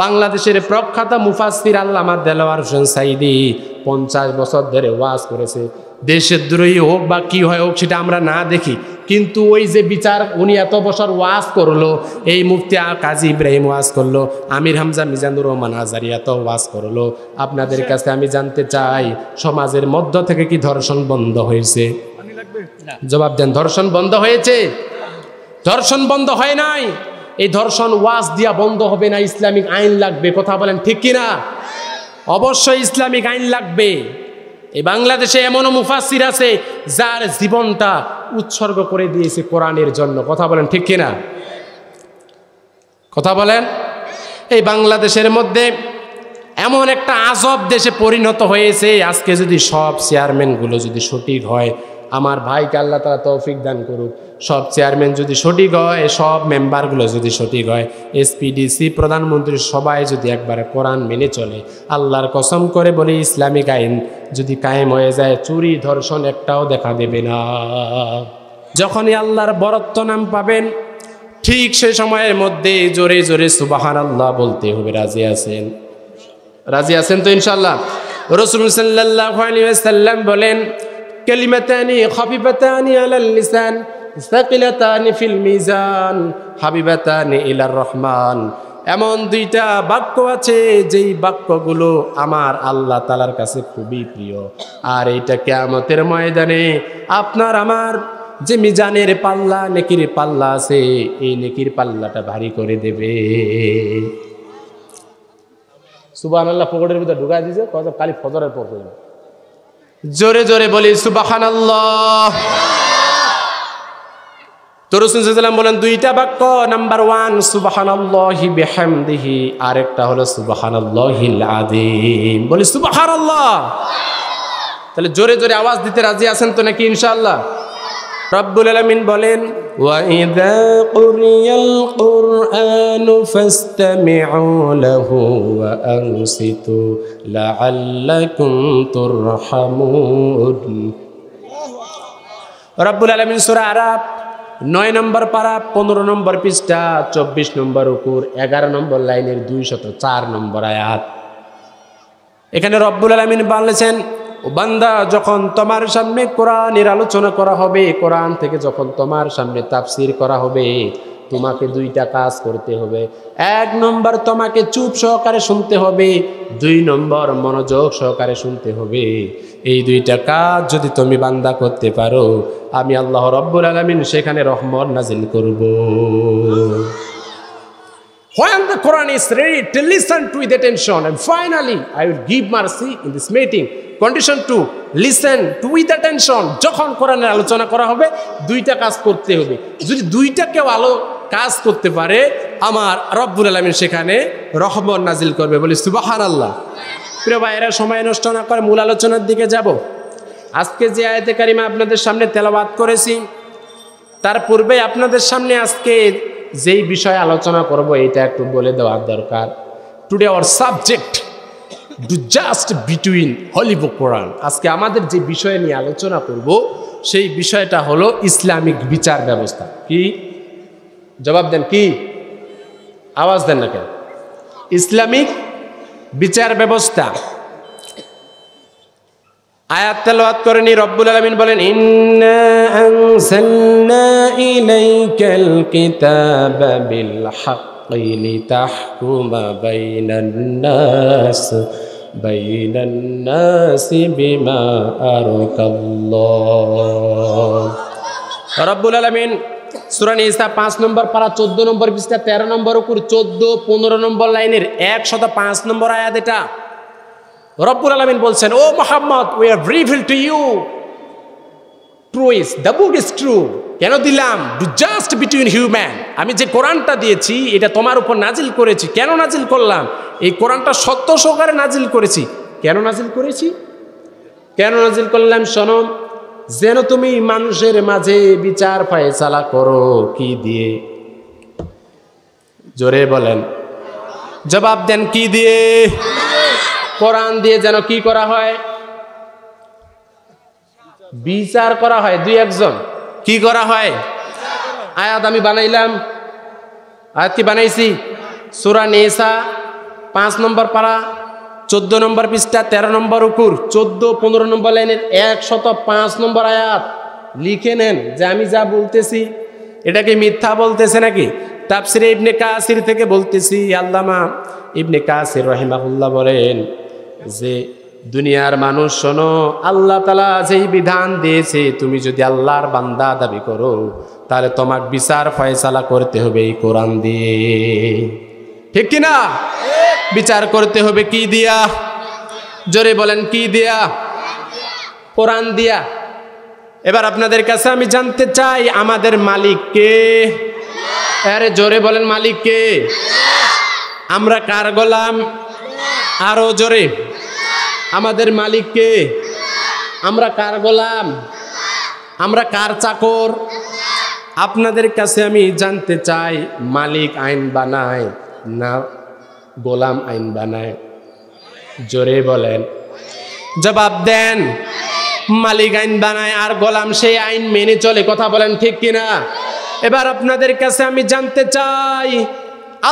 বাংলাদেশের প্রখ্যাত মুফাসসির আল্লামা দেলোয়ার হোসেন সাইদি 50 বছর ধরে ওয়াজ করেছে। দেশের দ্রোহী হোক বা কি হয় হোক সেটা আমরা না দেখি, কিন্তু ওই যে বিচার উনি এত বছর ওয়াজ করলো, এই মুফতি কাজী ইব্রাহিম ওয়াজ করলো, আমির হামজা মিজানুর রহমান আজারি এত ওয়াজ করলো। আপনাদের কাছে আমি জানতে চাই, সমাজের মধ্য থেকে কি ধর্ষণ বন্ধ হয়েছে? জবাব দেন। ধর্ষণ বন্ধ হয়েছে? ধর্ষণ বন্ধ হয় নাই। এই ধর্ষণ ওয়াজ দিয়া বন্ধ হবে না, ইসলামিক আইন লাগবে। কথা বলেন ঠিক কিনা? অবশ্যই ইসলামিক আইন লাগবে। এই বাংলাদেশে এমনও মুফাসসির আছে যার জীবনটা উৎসর্গ করে দিয়েছে কোরআনের জন্য। কথা বলেন ঠিক কিনা? কথা বলেন। এই বাংলাদেশের মধ্যে এমন একটা আজব দেশে পরিণত হয়েছে, আজকে যদি সব চেয়ারম্যানগুলো যদি সঠিক হয়, আমার ভাইকে আল্লাহ তাআলা তৌফিক দান করুক, সব চেয়ারম্যান যদি সঠিক হয়, সব মেম্বারগুলো যদি সঠিক হয়, এসপিডিসি প্রধানমন্ত্রী সবাই যদি একবারে কোরআন মেনে চলে, আল্লাহর কসম করে বলি ইসলামিক আইন যদি কায়েম হয়ে যায়, চুরি ধর্ষণ একটাও দেখা দেবে না। যখনই আল্লাহর বরত্ব নাম পাবেন, ঠিক সেই সময়ের মধ্যে জোরে জোরে সুবহানাল্লাহ বলতে হবে। রাজি আছেন? রাজি আছেন তো ইনশাআল্লাহ? রাসূল সাল্লাল্লাহু আলাইহি ওয়াসাল্লাম বলেন, কালিমাতানি খাফিফাতানি আলাল লিসান সাকিলাতানি ফিল মিজান হাবিবাতানি ইলার রহমান। এমন দুইটা বাক্য আছে যেই বাক্যগুলো আমার আল্লাহ তাআলার কাছে খুবই প্রিয়, আর এইটা কিয়ামতের ময়দানে আপনার আমার যে মিজানের পাল্লা, নেকির পাল্লা আছে, এই নেকির পাল্লাটা ভারী করে দেবে। সুবহানাল্লাহ পকেটের ভিতরে ঢুকাই দিয়েছে, কত কালি ফজরের পর পড়বে। জোরে জোরে বলি সুবহানাল্লাহ। তো রাসূল সাল্লাল্লাহু আলাইহি ওয়াসাল্লাম বলেন দুইটা বাক্য, নাম্বার 1 সুবহানাল্লাহি বিহামদিহি, আরেকটা হলো সুবহানাল্লাহিল আযীম। বলি সুবহানাল্লাহ। তাহলে জোরে জোরে আওয়াজ দিতে রাজি আছেন তো নাকি ইনশাআল্লাহ? রব্বুল আলামিন বলেন, ওয়া ইযা কুরিয়াল কুরআনু ফাসতামিউ লাহু ওয়া আনসিতু লাআল্লাকুম তুরহামুন। রব্বুল আলামিন সূরা আরাফ 9 নম্বর পারা 15 নম্বর পৃষ্ঠা 24 নম্বর রুকুর 11 নম্বর লাইনের 204 নম্বর আয়াত। এখানে রব্বুল আলামিন বলেছেন, ও বান্দা, যখন তোমার সামনে কোরআনের আলোচনা করা হবে, কোরআন থেকে যখন তোমার সামনে তাফসীর করা হবে, তোমাকে দুইটা কাজ করতে হবে। 1 নম্বর তোমাকে চুপ সহকারে শুনতে হবে, 2 নম্বর মনোযোগ সহকারে শুনতে হবে। এই দুইটা কাজ যদি তুমি বান্দা করতে পারো, আমি আল্লাহ রব্বুল আলামিন সেখানে রহমত নাজিল করব। When the Quran is ready to listen to with attention, and finally I will give mercy in this meeting. Condition 2, listen to with attention. যখন কোরআনের আলোচনা করা হবে, দুইটা কাজ করতে হবে। যদি দুইটা কেউ কাজ করতে পারে, আমার রব্বুল আলামিন সেখানে রহমত নাজিল করবে। বলি সুবহানাল্লাহ। প্রিয় ভাইয়েরা, সময় নষ্ট না করে মূল আলোচনার দিকে যাব। আজকে যে আয়াতে কারিমা আপনাদের সামনে তেলাওয়াত করেছি, তার পূর্বে আপনাদের সামনে আজকে যেই বিষয়ে আলোচনা করব এটা একটু বলে দেওয়ার দরকার। Today our subject do just between holy book Quran. আজকে আমাদের যে বিষয় নিয়ে আলোচনা করব সেই বিষয়টা হলো ইসলামিক বিচার ব্যবস্থা। কি? জবাব দেন। কি? আওয়াজ দেন না কেন? ইসলামিক বিচার ব্যবস্থা। আয়াত তেলাওয়াত করেনি, রব্বুল আলামিন বলেন, ইন্না আনজালনা ইলাইকাল কিতাবা বিল হাক্কি লিতাহকুমা বাইনান নাসি বিমা আরাকাল্লাহ। রব্বুল আলামিন সূরা নিসা 5 নম্বর পারা 14 নম্বর পৃষ্ঠা 13 নম্বর উপর 14-15 নম্বর লাইনের 105 নম্বর আয়াত। এটা রব্বুল আলামিন বলছেন, ও Muhammad, we have revealed to you truth, the book is true. কেন দিলাম? Do just between human. আমি যে কোরআনটা দিয়েছি এটা তোমার উপর নাজিল করেছি। কেন নাজিল করলাম? এই কোরআনটা সত্য সহকারে নাজিল করেছি। কেন নাজিল করেছি? কেন নাজিল করলাম? শোনো, যেন তুমি মানুষের মাঝে বিচার ফায়সালা করো। কি দিয়ে? জোরে বলেন, জবাব দেন। কি দিয়ে? কোরআন দিয়ে যেন কি করা হয়? বিচার করা হয়। 2-1 কি করা হয়? আয়াত আমি বানাইলাম। আয়াত কি বানাইছি? সূরা নিসা 5 নম্বর পারা 14 নম্বর পৃষ্ঠা 13 নম্বর উকুর 14-15 নম্বর লাইনের 105 নম্বর আয়াত লিখে নেন যে আমি যা বলতেছি এটাকে মিথ্যা বলতেছে নাকি। তাফসিরে ইবনে কাসির থেকে বলতেছি, আল্লামা ইবনে কাসির রাহিমাহুল্লাহ বলেন যে দুনিয়ার মানুষ শোনো, আল্লাহ তাআলা যেই বিধান দিয়েছে তুমি যদি আল্লাহর বান্দা দাবি করো তাহলে তোমাকে বিচার ফয়সালা করতে হবে এই কোরআন দিয়ে, ঠিক কি না? বিচার করতে হবে কি দিয়া? জোরে বলেন কি দিয়া? কোরআন দিয়া। এবার আপনাদের কাছে আমি জানতে চাই আমাদের মালিক কে? আরে জোরে বলেন মালিক কে? আমরা কার গোলাম? আরো জোরে, আমাদের মালিক কে? আমরা কার গোলাম? আমরা কার চাকর? আপনাদের কাছে আমি জানতে চাই মালিক আইন বানায় না গোলাম আইন বানায়? জোরে বলেন, জবাব দেন। মালিক আইন বানায় আর গোলাম সেই আইন মেনে চলে, কথা বলেন ঠিক কিনা? এবার আপনাদের কাছে আমি জানতে চাই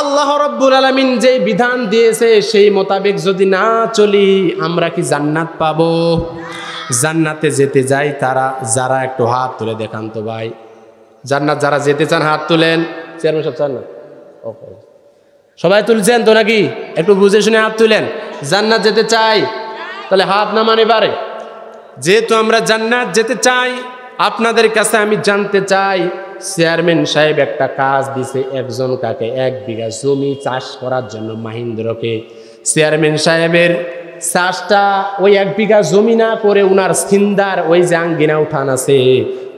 আল্লাহ রাব্বুল আলামিন যে বিধান দিয়েছে সেই মোতাবেক যদি না চলি আমরা কি জান্নাত পাবো? জান্নাতে যেতে যাই তারা যারা একটু হাত তুলে দেখান তো ভাই, জান্নাত যারা যেতে চান হাত তুলেন। চেয়ারম্যান সাহেব চান না? ওকে, সবাই তুলছেন তো নাকি? একটু বুঝে শুনে হাত তুলেন। জান্নাত যেতে চাই তাহলে হাত নামান এবারে। যেহেতু আমরা জান্নাত যেতে চাই আপনাদের কাছে আমি জানতে চাই চেয়ারম্যান সাহেব একটা কাজ দিছে একজন কাকে 1 বিঘা জমি চাষ করার জন্য মাহিন্দ্রকে। চেয়ারম্যান সাহেবের চাষটা ওই 1 বিঘা জমি না করে উনার সিন্দার ওই যে আঙ্গিনা উঠান আছে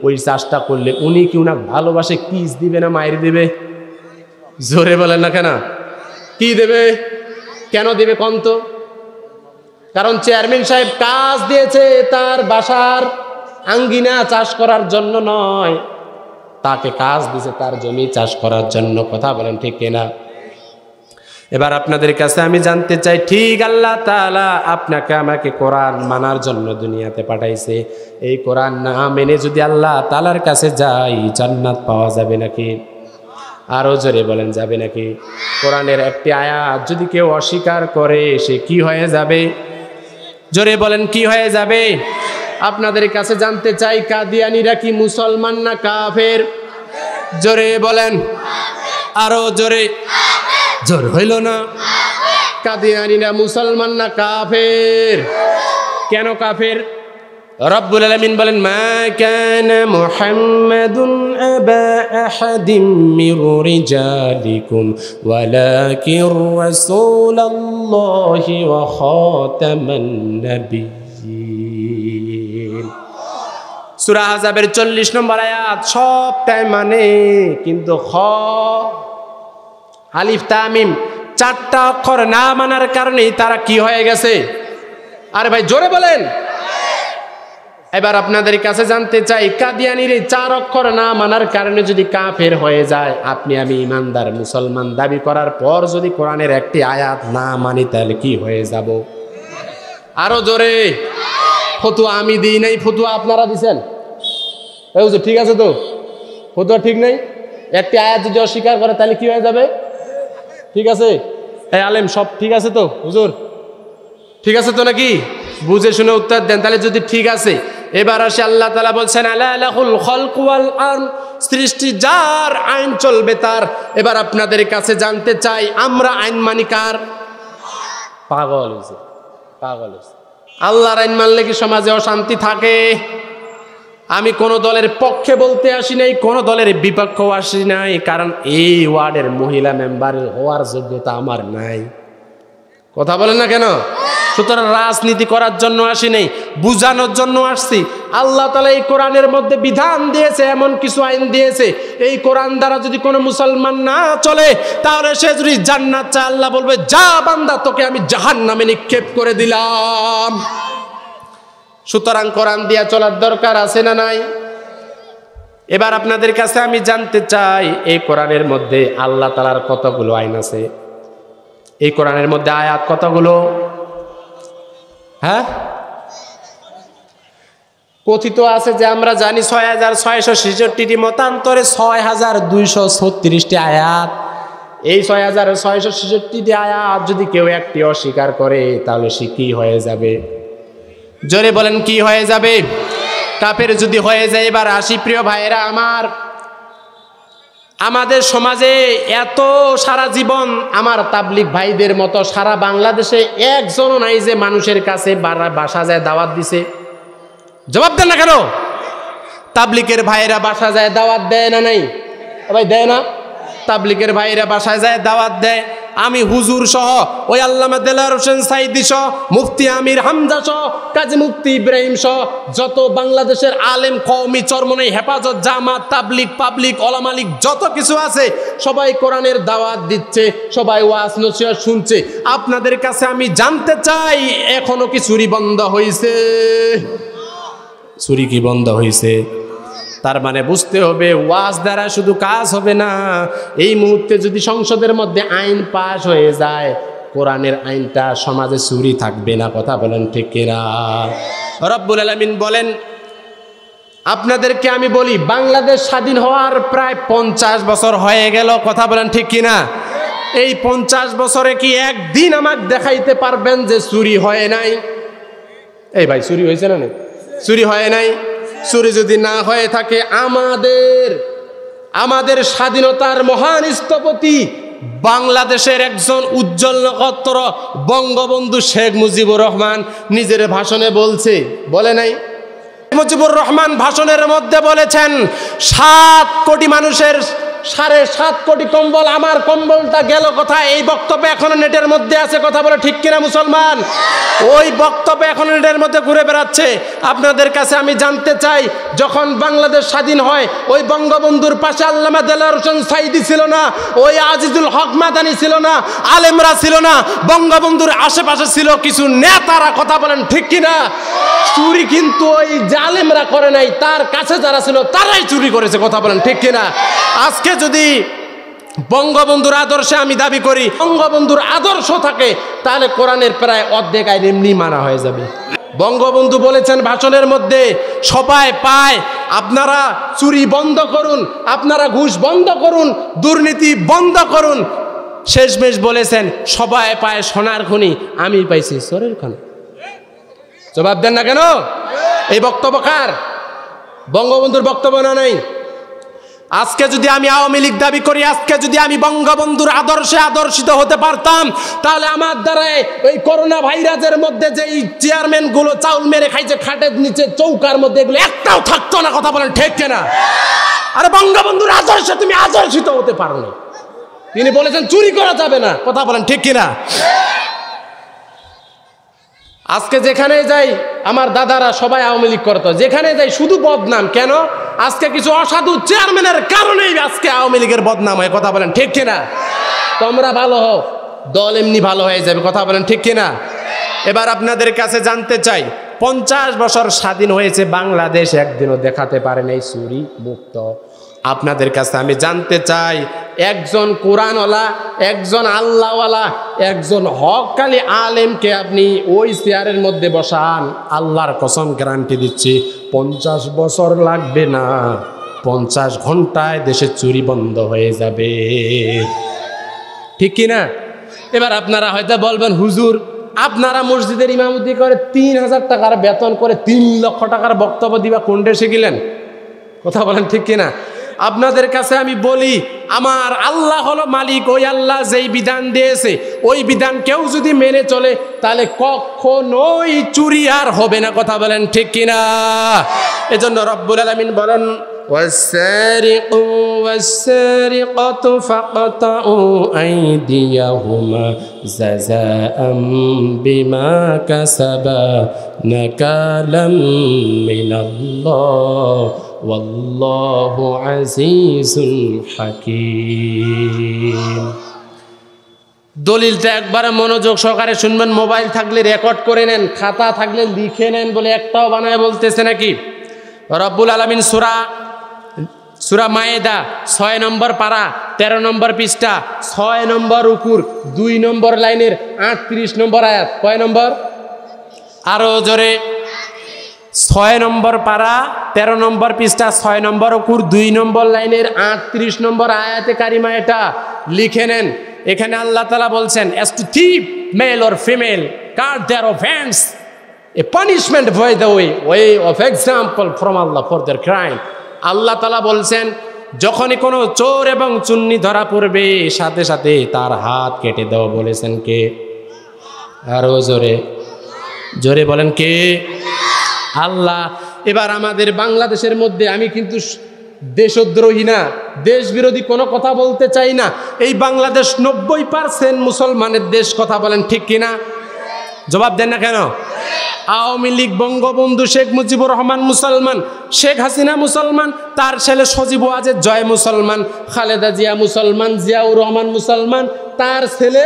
ওই চাষটা করলে উনি কি উনাকে ভালোবাসে কিস দিবে না মায়ের দিবে? জোরে বলেন না কেন? কি দেবে? কেন দেবে কোন তো? কারণ চেয়ারম্যান সাহেব কাজ দিয়েছে তার বাসার আঙ্গিনা চাষ করার জন্য নয়, তাকে কাজ দিয়েছে তার জমি চাষ করার জন্য, কথা বলেন ঠিক কিনা? এবার আপনাদের কাছে আমি জানতে চাই ঠিক আল্লাহ তাআলা আপনাকে আমাকে কোরআন মানার জন্য দুনিয়াতে পাঠাইছে, এই কোরআন না মেনে যদি আল্লাহ তাআলার কাছে যাই জান্নাত পাওয়া যাবে নাকি? আরো জোরে বলেন যাবে নাকি? কোরআনের একটি আয়াত যদি কেউ অস্বীকার করে সে কি হয়ে যাবে? জোরে বলেন কি হয়ে যাবে? আপনাদের কাছে জানতে চাই কাদিয়ানীরা কি মুসলমান না কাফের? জোরে বলেন, আরো জোরে। জোর হইল না? কাদিয়ানীরা মুসলমান না কাফের? কেন কাফের? রব্বুল আলামিন বলেন মা কানা মুহাম্মাদুন আবা আহাদিম মির রিজালিকুম ওয়ালাকির রাসূলুল্লাহি ওয়া খাতামান নাবিয়্যিন। সূরা আহজাবের 40 নম্বর আয়াত সবটাই মানে, কিন্তু খ আলিফ তামিম 4টা অক্ষর না মানার কারণে তারা কি হয়ে গেছে? আরে ভাই জোরে বলেন। এবার আপনাদের কাছে জানতে চাই কাদিয়ানীর 4 অক্ষর না মানার কারণে যদি কাফের হয়ে যায়, আপনি আমি ইমানদার মুসলমান দাবি করার পর যদি কোরআনের একটি আয়াত না মানি তাহলে কি হয়ে যাব? আরো জোরে। ফতুয়া আমি দিই নাই, ফতুয়া আপনারা দিছেন। ঠিক আছে তো? ফতুয়া ঠিক নেই, একটি আয়াত যদি অস্বীকার করে তাহলে কি হয়ে যাবে? ঠিক আছে এই আলেম সব ঠিক আছে তো? হুজুর ঠিক আছে তো নাকি? বুঝে শুনে উত্তর দেন। তাহলে যদি ঠিক আছে এবার আসে আল্লাহ তাআলা বলছেন আলা লাহুল খালকু ওয়াল আমর, সৃষ্টি যার আইন চলবে তার। এবার আপনাদের কাছে জানতে চাই আমরা আইন মানি কার? পাগল হয়েছে, পাগল হয়েছে। আল্লাহর আইন মানলে কি সমাজে অশান্তি থাকে? আমি কোন দলের পক্ষে বলতে আসি নাই, কোন দলের বিপক্ষেও আসি নাই, কারণ এই ওয়ার্ডের মহিলা মেম্বার হওয়ার যোগ্যতা আমার নাই। কথা বলেন না কেন? সুতরাং রাজনীতি করার জন্য আসি নাই, বুঝানোর জন্য আসছি। আল্লাহ তাআলা এই কোরআনের মধ্যে বিধান দিয়েছে, এমন কিছু আইন দিয়েছে এই কোরআন দ্বারা যদি কোনো মুসলমান না চলে তাহলে সে যদি জান্নাত চায় আল্লাহ বলবে যা বান্দা তোকে আমি জাহান্নামে নিক্ষেপ করে দিলাম। সুতরাং কোরআন দিয়া চলার দরকার আছে না নাই? এবার আপনাদের কাছে আমি জানতে চাই এই কোরআনের মধ্যে আল্লাহ তাআলার কতগুলো আইন আছে? এই কোরআনের মধ্যে আয়াত কতগুলো? হ্যাঁ, কথিত আছে যে আমরা জানি 6666টি মতান্তরে 6236টি আয়াত। এই 6666টি আয়াত যদি কেউ একটি অস্বীকার করে তাহলে সে কি হয়ে যাবে? জোরে বলেন কি হয়ে যাবে? কাফের যদি হয়ে যায়। এবার আসি প্রিয় ভাইয়েরা আমার, আমাদের সমাজে এত সারা জীবন আমার তাবলিগ ভাইদের মতো সারা বাংলাদেশে একজনও নাই যে মানুষের কাছে বাসা যায় দাওয়াত দিছে। জবাব দেন না কেন? তাবলিগের ভাইয়েরা বাসা যায় দাওয়াত দেয় না? নাই ভাই, দেয় না? তাবলিগের ভাইয়েরা বাসায় যায় দাওয়াত দেয়। আমি হুজুর সহ, ওই আল্লামা দেলাওয়ার হোসেন সাইদি সহ, মুফতি আমির হামজা সহ, কাজী মুফতি ইব্রাহিম সহ যত বাংলাদেশের আলেম, কওমি, চরমনাই, হেফাজত, জামাত, তাবলিগ, পাবলিক, ওলামা লীগ যত কিছু আছে সবাই কোরআনের দাওয়াত দিচ্ছে, সবাই ওয়াজ নসিহত শুনছে। আপনাদের কাছে আমি জানতে চাই, এখনো কি চুরি বন্ধ হয়েছে? চুরি কি বন্ধ হয়েছে? তার মানে বুঝতে হবে ওয়াজ দ্বারা শুধু কাজ হবে না। এই মুহূর্তে যদি সংসদের মধ্যে আইন পাশ হয়ে যায়, কোরআনের আইনটা সমাজে চুরি থাকবে না। কথা বলেন ঠিক কিনা? রব্বুল আলামিন বলেন, আপনাদেরকে আমি বলি, বাংলাদেশ স্বাধীন হওয়ার প্রায় 50 বছর হয়ে গেল। কথা বলেন ঠিক কিনা? এই 50 বছরে কি একদিন আমাকে দেখাইতে পারবেন যে চুরি হয় নাই? এই ভাই, চুরি হয়েছে না? চুরি হয় নাই? চুরি যদি না হয়ে থাকে, আমাদের স্বাধীনতার মহান স্থপতি বাংলাদেশের একজন উজ্জ্বল নক্ষত্র বঙ্গবন্ধু শেখ মুজিবুর রহমান নিজের ভাষণে বলছে, বলে নাই? মুজিবুর রহমান ভাষণের মধ্যে বলেছেন, 7 কোটি মানুষের 7.5 কোটি কম্বল, আমার কম্বলটা গেল কোথায়? এই বক্তব্য এখনো নেটের মধ্যে আছে। কথা বলে ঠিক কিনা মুসলমান? ওই বক্তব্য এখন নেটের মধ্যে ঘুরে বেড়াচ্ছে। আপনাদের কাছে আমি জানতে চাই, যখন বাংলাদেশ স্বাধীন হয়, ওই বঙ্গবন্ধুর পাশে আল্লামা দেলাওয়ার হোসেন সাইদি ছিল না? ওই আজিজুল হক মাদানি ছিল না? আলেমরা ছিল না? বঙ্গবন্ধুর আশেপাশে ছিল কিছু নেতারা। কথা বলেন ঠিক কিনা? চুরি কিন্তু ওই জালেমরা করে নাই, তার কাছে যারা ছিল তারাই চুরি করেছে। কথা বলেন ঠিক কিনা? আজকে যদি বঙ্গবন্ধুর আদর্শে আমি দাবি করি বঙ্গবন্ধুর আদর্শ থাকে, তাহলে কোরআনের প্রায় অর্ধেক আইন এমনি মানা হয়ে যাবে। বঙ্গবন্ধু বলেছেন ভাষণের মধ্যে, সবাই পায়, আপনারা চুরি বন্ধ করুন, আপনারা ঘুষ বন্ধ করুন, দুর্নীতি বন্ধ করুন। শেষমেশ বলেছেন, সবাই পায় সোনার খনি, আমি পাইছি চোরের খনি। জবাব দেন না কেন? এই বক্তব্য কার? বঙ্গবন্ধুর বক্তব্য না? নাই। আজকে যদি আমি আওয়ামী লীগ দাবি করি, আজকে যদি আমি বঙ্গবন্ধুর আদর্শে আদর্শিত হতে পারতাম, তাহলে আমার দ্বারাই ওই করোনা ভাইরাসের মধ্যে যে চেয়ারম্যান গুলো চাউল মেরে খাইছে খাটের নিচে চৌকার মধ্যে, এগুলো একটাও থাকতো না। কথা বলেন ঠিক কিনা? আরে বঙ্গবন্ধুর আদর্শে তুমি আদর্শিত হতে পারো না। তিনি বলেছেন চুরি করা যাবে না। কথা বলেন ঠিক কিনা? আজকে যেখানে যাই, আমার দাদারা সবাই আওয়ামী লীগ করতো, যেখানে যাই শুধু বদনাম। কেন? আজকে কিছু অসাধু চেয়ারম্যানের কারণেই আজকে আওয়ামী লীগের বদনাম হয়। কথা বলেন ঠিক কিনা? তোমরা ভালো হও, দল এমনি ভালো হয়ে যাবে। কথা বলেন ঠিক কিনা? এবার আপনাদের কাছে জানতে চাই, 50 বছর স্বাধীন হয়েছে বাংলাদেশ, একদিনও দেখাতে পারেন এই চুরি মুক্ত। আপনাদের কাছে আমি জানতে চাই, একজন কোরআনওয়ালা, একজন আল্লাহওয়ালা, একজন হক্কালি আলেমকে আপনি ওই চেয়ারের মধ্যে বসান, আল্লাহর কসম গ্যারান্টি দিচ্ছি 50 বছর লাগবে না, 50 ঘন্টায় দেশে চুরি বন্ধ হয়ে যাবে। ঠিক কিনা? এবার আপনারা হয়তো বলবেন, হুজুর আপনারা মসজিদের ইমামতি করে 3000 টাকার বেতন করে 3 লক্ষ টাকার বক্তব্য দিবা, কোন দেশে গেলেন? কথা বলেন ঠিক কিনা? আপনাদের কাছে আমি বলি, আমার আল্লাহ হলো মালিক। ওই আল্লাহ যেই বিধান দিয়েছে, ওই বিধান কেউ যদি মেনে চলে, তাহলে কখনোই চুরি আর হবে না। কথা বলেন ঠিক কিনা? এজন্য রব্বুল আলামিন বলেন, والسارق والسارقة فاقطعوا أيديهما جزاء بما كسبا نكالا من الله والله عزيز حكيم। দলিলটা একবারে মনোযোগ সহকারে শুনবেন। মোবাইল থাকলে রেকর্ড করে নেন, খাতা থাকলে লিখে নেন, বলে একটাও বানায় বলতেছে নাকি। রব্বুল আলামিন সূরা মায়েদা 6 নম্বর পারা 13 নম্বর পৃষ্ঠা 6 নম্বর রুকুর 2 নম্বর লাইনের 38 নম্বর আয়াত। কয় নম্বর? আরো জোরে। 6 নম্বর পারা 13 নম্বর পৃষ্ঠা 6 নম্বর অকুর 2 নম্বর লাইনের 38 নম্বর আয়াতে কারিমা এটা লিখে নেন। এখানে আল্লাহ তাআলা বলছেন, as to thief male or female guard their offense, a punishment by the way of example from Allah for their crime. আল্লাহ তাআলা বলছেন, যখনই কোনো চোর এবং চুন্নি ধরা পড়বে সাথে সাথে তার হাত কেটে দাও। বলেছেন কে? আরো জোরে জোরে বলেন কে? আল্লাহ। এবার আমাদের বাংলাদেশের মধ্যে আমি কিন্তু দেশদ্রোহী না, দেশ বিরোধী কোনো কথা বলতে চাই না। এই বাংলাদেশ 90% মুসলমানের দেশ, কথা বলেন ঠিক কিনা? জবাব দেন না কেন? আওয়ামী লীগ, বঙ্গবন্ধু শেখ মুজিবুর রহমান মুসলমান, শেখ হাসিনা মুসলমান, তার ছেলে সজীব ওয়াজেদ জয় মুসলমান, খালেদা জিয়া মুসলমান, জিয়াউর রহমান মুসলমান, তার ছেলে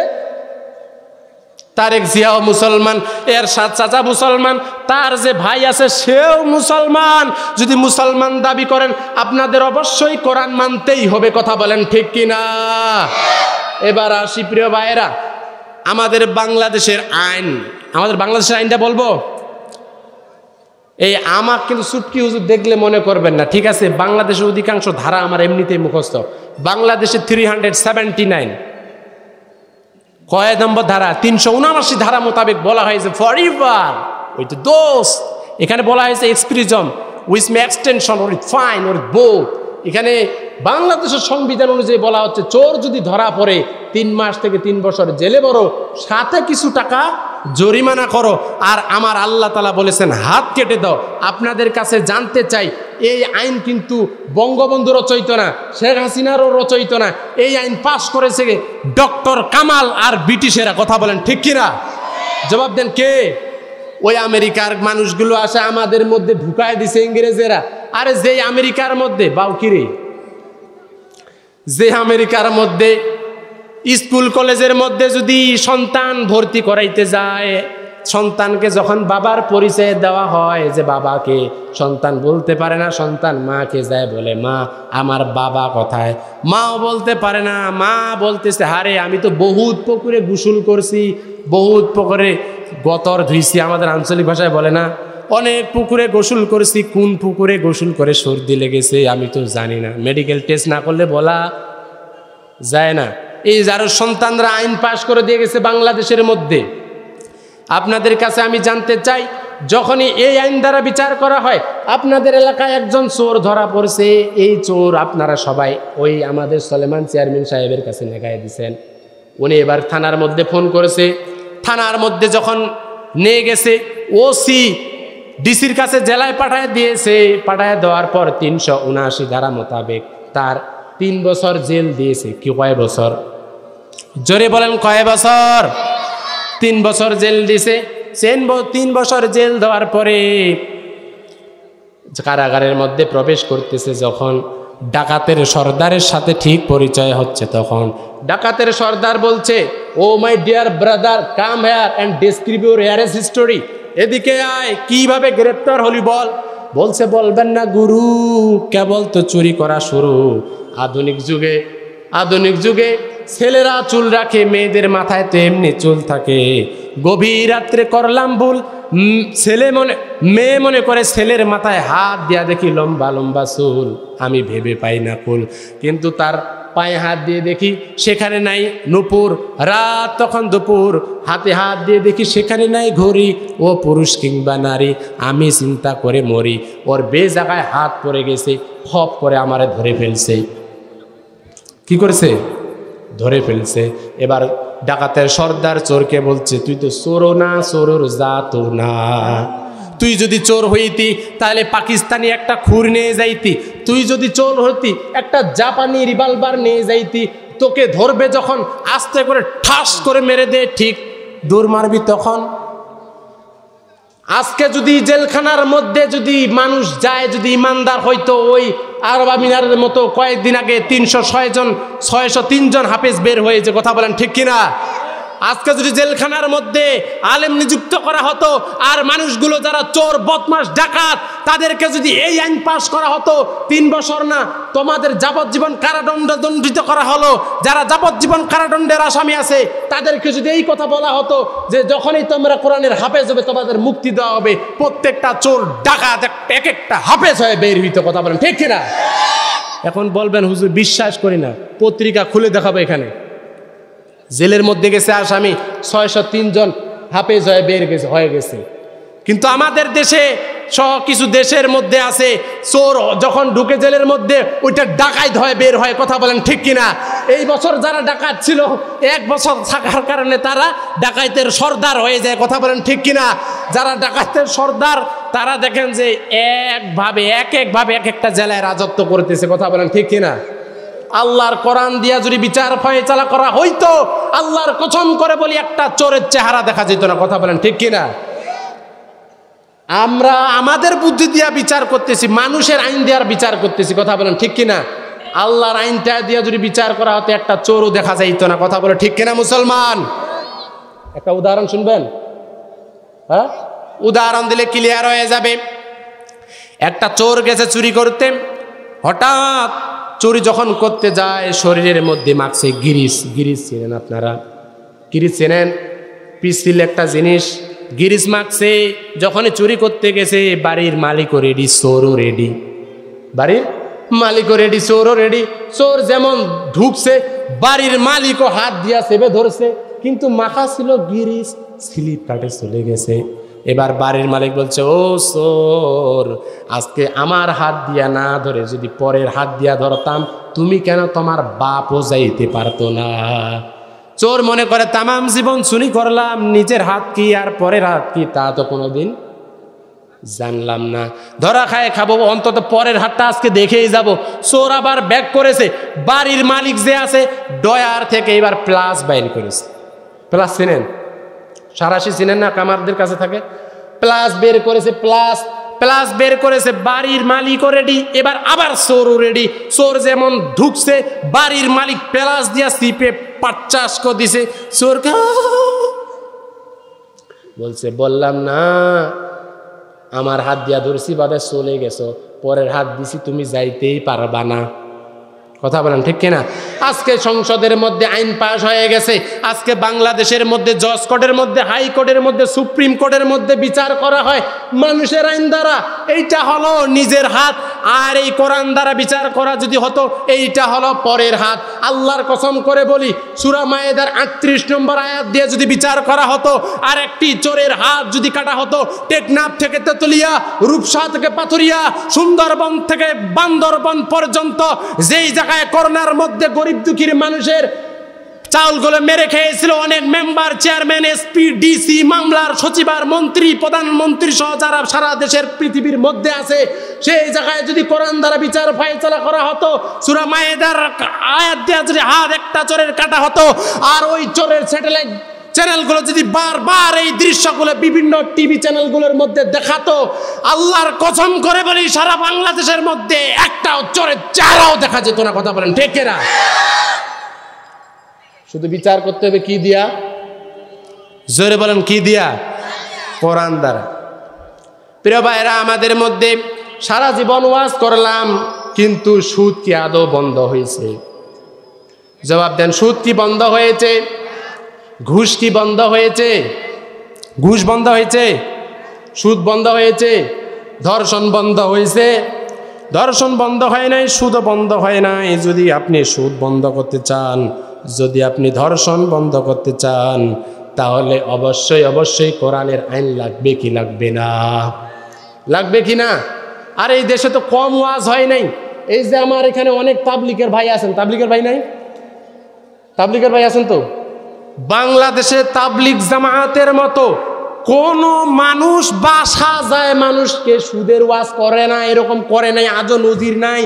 তারেক জিয়াও মুসলমান, এর সাথে চাচা মুসলমান, তার যে ভাই আছে সেও মুসলমান। যদি মুসলমান দাবি করেন আপনাদের অবশ্যই কোরআন মানতেই হবে, কথা বলেন ঠিক কিনা? এবার আসি প্রিয় ভাইয়েরা, আমাদের বাংলাদেশের আইনটা বলবো। এই আমার কিন্তু সুটকি হুজুর দেখলে মনে করবেন না, ঠিক আছে? বাংলাদেশের অধিকাংশ ধারা আমার এমনিতেই মুখস্থ। বাংলাদেশে 379 কয় নম্বর ধারা? 379 ধারা মোতাবেক বলা হয়েছে ফরএভার উইথ দোষ। এখানে বলা হয়েছে এক্সপ্রিজম with may extension or fine or both. এখানে বাংলাদেশের সংবিধান অনুযায়ী বলা হচ্ছে, চোর যদি ধরা পড়ে 3 মাস থেকে 3 বছর জেলে বড়, সাথে কিছু টাকা জরিমানা করো। আর আমার আল্লাহ তাআলা বলেছেন হাত কেটে দাও। আপনাদের কাছে জানতে চাই, এই আইন কিন্তু বঙ্গবন্ধু রচয়িত না, শেখ হাসিনারও রচয়িত না। এই আইন পাশ করেছে ডক্টর কামাল আর ব্রিটিশেরা, কথা বলেন ঠিক কিনা? জবাব দেন কে? ওই আমেরিকার মানুষগুলো আসে আমাদের মধ্যে ঢুকায় দিছে ইংরেজেরা। আরে যে আমেরিকার মধ্যে বাউকিরে, যে আমেরিকার মধ্যে স্কুল কলেজের মধ্যে যদি সন্তান ভর্তি করাইতে যায়, সন্তানকে যখন বাবার পরিচয় দেওয়া হয় যে বাবাকে, সন্তান বলতে পারে না, সন্তান মাকে যায় বলে, মা আমার বাবা কোথায়? মাও বলতে পারে না, মা বলতেছে, হারে আমি তো বহুত পুকুরে গোসল করছি, বহুত পুকুরে গতর ধুইছি, আমাদের আঞ্চলিক ভাষায় বলে না, অনেক পুকুরে গোসল করেছি, কোন পুকুরে গোসল করে সর্দি লেগেছে আমি তো জানি না, মেডিকেল টেস্ট না করলে বলা যায় না। এই যারা সন্তানরা আইন পাশ করে দিয়ে গেছে বাংলাদেশের মধ্যে। আপনাদের কাছে আমি জানতে চাই, যখনই এই আইন দ্বারা বিচার করা হয়, আপনাদের এলাকায় একজন চোর ধরা পড়ছে, এই চোর আপনারা সবাই ওই আমাদের সলেমান চেয়ারম্যান সাহেবের কাছে নেগায় দিয়েছেন। উনি এবার থানার মধ্যে ফোন করেছে, থানার মধ্যে যখন নিয়ে গেছে ওসি ডিসির কাছে জেলায় পাঠায় দিয়েছে। পাঠায় দেওয়ার পর 379 ধারা মোতাবেক তার 3 বছর জেল দিয়েছে। কি কয় বছর? জোরে বলেন কয় বছর? 3 বছর জেল দিয়েছে। 3 বছর জেল দেওয়ার পরে কারাগারের মধ্যে প্রবেশ করতেছে, যখন ডাকাতের সর্দারের সাথে ঠিক পরিচয় হচ্ছে, তখন ডাকাতের সর্দার বলছে, oh my dear brother, come here and describe your arrest history. এদিকে আয়, কিভাবে গ্রেপ্তার হলি বল। বলছে, বলবেন না গুরু, কেবল তো চুরি করা শুরু। আধুনিক যুগে ছেলেরা চুল রাখে, মেয়েদের মাথায় তো এমনি চুল থাকে। গভীর রাত্রে করলাম ভুল, মেয়ে মনে করে ছেলের মাথায় হাত দিয়া দেখি লম্বা লম্বা চুল, আমি ভেবে পাই না কুল। কিন্তু তার পায়ে হাত দিয়ে দেখি সেখানে নাই নূপুর, রাত তখন দুপুর, হাতে হাত দিয়ে দেখি সেখানে নাই ঘড়ি। ও পুরুষ কিংবা নারী, আমি চিন্তা করে মরি। ওর জায়গায় হাত পড়ে গেছে, হপ করে আমারে ধরে ফেলছে। কি করেছে? ধরে ফেলছে। এবার ডাকাতের সর্দার চোরকে বলছে, তুই তো চোরও না, চোরর জাতও না। তুই যদি চোর হইতি তাহলে পাকিস্তানি একটা খুর নিয়ে যাইতি, তুই যদি চোর হইতি একটা জাপানি রিভলভার নিয়ে যাইতি। তোকে ধরবে যখন আস্তে করে ঠাস করে মেরে দে, ঠিক দূর মারবি তখন। আজকে যদি জেলখানার মধ্যে যদি মানুষ যায়, যদি ইমানদার হইতো, ওই আরব আমিরাতের মতো কয়েকদিন আগে 306 জন 603 জন হাফেজ বের হয়েছে, কথা বলেন ঠিক কিনা? আজকে যদি জেলখানার মধ্যে আলেম নিযুক্ত করা হতো, আর মানুষগুলো যারা চোর বদমাশ ডাকাত তাদেরকে যদি এই আইন পাশ করা হতো, 3 বছর না তোমাদের যাবজ্জীবন কারাদণ্ড দণ্ডিত করা হলো, যারা যাবজ্জীবন কারাদণ্ডের আসামি আছে তাদেরকে যদি এই কথা বলা হতো যে যখনই তোমরা কোরআনের হাফেজ হবে তোমাদের মুক্তি দেওয়া হবে, প্রত্যেকটা চোর ডাকাত এক একটা হাফেজ হয়ে বের হইতো। কথা বলেন ঠিক কিনা? এখন বলবেন হুজুর বিশ্বাস করি না, পত্রিকা খুলে দেখাবো, এখানে জেলের মধ্যে গেছে আসামি 603 জন হাফেজ হয়ে বের হয়ে গেছে। কিন্তু আমাদের দেশে কিছু দেশের মধ্যে আছে চোর যখন ঢুকে জেলের মধ্যে ওইটা ডাকাত হয়ে বের হয়। কথা বলেন ঠিক কিনা? এই বছর যারা ডাকাত ছিল 1 বছর থাকার কারণে তারা ডাকাতের সর্দার হয়ে যায়। কথা বলেন ঠিক কিনা? যারা ডাকাতের সর্দার তারা দেখেন যে এক একভাবে এক একটা জেলায় রাজত্ব করতেছে। কথা বলেন ঠিক কিনা? আল্লাহর কোরআন দিয়া যদি বিচার ফয়সালা করা হইতো, আল্লাহর কসম করে বলি একটা চোরের চেহারা দেখা যেত না। কথা বলেন ঠিক কিনা? আমরা আমাদের বুদ্ধি দিয়া বিচার করতেছি, মানুষের আইন দেওয়ার বিচার করতেছি। কথা বলেন ঠিক কিনা? আল্লাহর আইনটা দিয়া যদি বিচার করা হতো একটা চোরও দেখা যাইতো না। কথা বলে ঠিক কিনা মুসলমান? একটা উদাহরণ শুনবেন? হ্যাঁ, উদাহরণ দিলে ক্লিয়ার হয়ে যাবে। একটা চোর গেছে চুরি করতে, হঠাৎ চুরি যখন করতে যায় শরীরের মধ্যে মাখছে গিরিশ। গিরিশ চেনেন আপনারা? গিরিশ চেনেন? পিছিল একটা জিনিস, গিরিশ মাখছে। যখনই চুরি করতে গেছে বাড়ির মালিকও রেডি, চোরও রেডি। বাড়ির মালিকও রেডি, চোরও রেডি। চোর যেমন ঢুকছে বাড়ির মালিকও হাত দিয়া চেপে ধরছে, কিন্তু মাখা ছিল গিরিশ, স্লিপ কাটে চলে গেছে। এবার বাড়ির মালিক বলছে, ও চোর, আজকে আমার হাত দিয়া না ধরে যদি পরের হাত দিয়া ধরতাম, তুমি কেন তোমার বাপও যাইতে পারতো না? চোর মনে করে তামাম জীবন চুরি করলাম, নিজের হাত কি আর পরের হাত কি তা তো কোনোদিন জানলাম না। ধরা খায় খাবো, অন্তত পরের হাতটা আজকে দেখেই যাব। চোর আবার ব্যাক করেছে, বাড়ির মালিক যে আছে ডয়ার থেকে এবার প্লাস বাইর করেছে। প্লাস চিনেন? সারাশি চিনেন না? কামারদের কাছে থাকে। প্লাস বের করেছে, প্লাস বের করেছে। বাড়ির মালিকও রেডি, এবার আবার চোরও রেডি। চোর যেমন ঢুকছে বাড়ির মালিক প্লাস দিয়া সিপে 50 কো দিছে। চোর বলছে, বললাম না আমার হাত দিয়া ধরছি বাদে চলে গেছো, পরের হাত দিছি তুমি যাইতেই পারবা না। কথা বলেন ঠিক কিনা? আজকে সংসদের মধ্যে আইন পাশ হয়ে গেছে, আজকে বাংলাদেশের মধ্যে জজ কোর্টের মধ্যে, হাইকোর্টের মধ্যে, সুপ্রিম কোর্টের মধ্যে বিচার করা হয় মানুষের আইন দ্বারা। এইটা হলো নিজের হাত, আর এই কোরআন দ্বারা বিচার করা যদি হতো এইটা হলো পরের হাত। আল্লাহর কসম করে বলি, সূরা মায়েদার 38 নম্বর আয়াত দিয়ে যদি বিচার করা হতো, আর একটি চোরের হাত যদি কাটা হতো, টেকনাফ থেকে তেতুলিয়া, রূপসা থেকে পাথুরিয়া, সুন্দরবন থেকে বান্দরবন পর্যন্ত যেই করোনার মধ্যে গরিব দুঃখীর মানুষের চাউলগুলো মেরে খেয়েছিল অনেক মেম্বার, চেয়ারম্যান, এসপি, ডিসি, মামলার সচিবার, মন্ত্রী, প্রধানমন্ত্রী সহ যারা সারা দেশের পৃথিবীর মধ্যে আছে, সেই জায়গায় যদি কোরআন দ্বারা বিচার ফয়সালা করা হতো, সূরা মায়েদার আয়াত দিয়ে যদি হাত একটা চোরের কাটা হতো, আর ওই চোরের স্যাটেলাইট চ্যানেলগুলো যদি বারবার এই দৃশ্যগুলো বিভিন্ন টিভি চ্যানেলগুলোর মধ্যে দেখাতো, আল্লাহর কসম করে বলি সারা বাংলাদেশের মধ্যে একটাও চোরের চেহারাও দেখা যেত না। কথা বলেন ঠিক না? শুধু বিচার করতে হবে কি দিয়া? জোরে বলেন কি দিয়া? কোরআন দ্বারা। প্রিয় ভাইরা, আমাদের মধ্যে সারা জীবন ওয়াজ করলাম, কিন্তু সুদ কি আদৌ বন্ধ হয়েছে? জবাব দেন। সুদ কি বন্ধ হয়েছে? ঘুষ কি বন্ধ হয়েছে? ঘুষ বন্ধ হয়েছে? সুদ বন্ধ হয়েছে? ধর্ষণ বন্ধ হয়েছে? ধর্ষণ বন্ধ হয় নাই, সুদও বন্ধ হয় নাই। যদি আপনি সুদ বন্ধ করতে চান, যদি আপনি ধর্ষণ বন্ধ করতে চান, তাহলে অবশ্যই অবশ্যই কোরআনের আইন লাগবে কি লাগবে না? লাগবে কি না? আর এই দেশে তো কম ওয়াজ হয় নাই। এই যে আমার এখানে অনেক তাবলিগের ভাই আছেন, তাবলিগের ভাই নাই? তাবলিগের ভাই আছেন তো? বাংলাদেশে তাবলিগ জামায়াতের মতো কোন মানুষ বাসা যায় মানুষকে সুদের ওয়াজ করে না, এরকম করে নাই, আজও নজির নাই।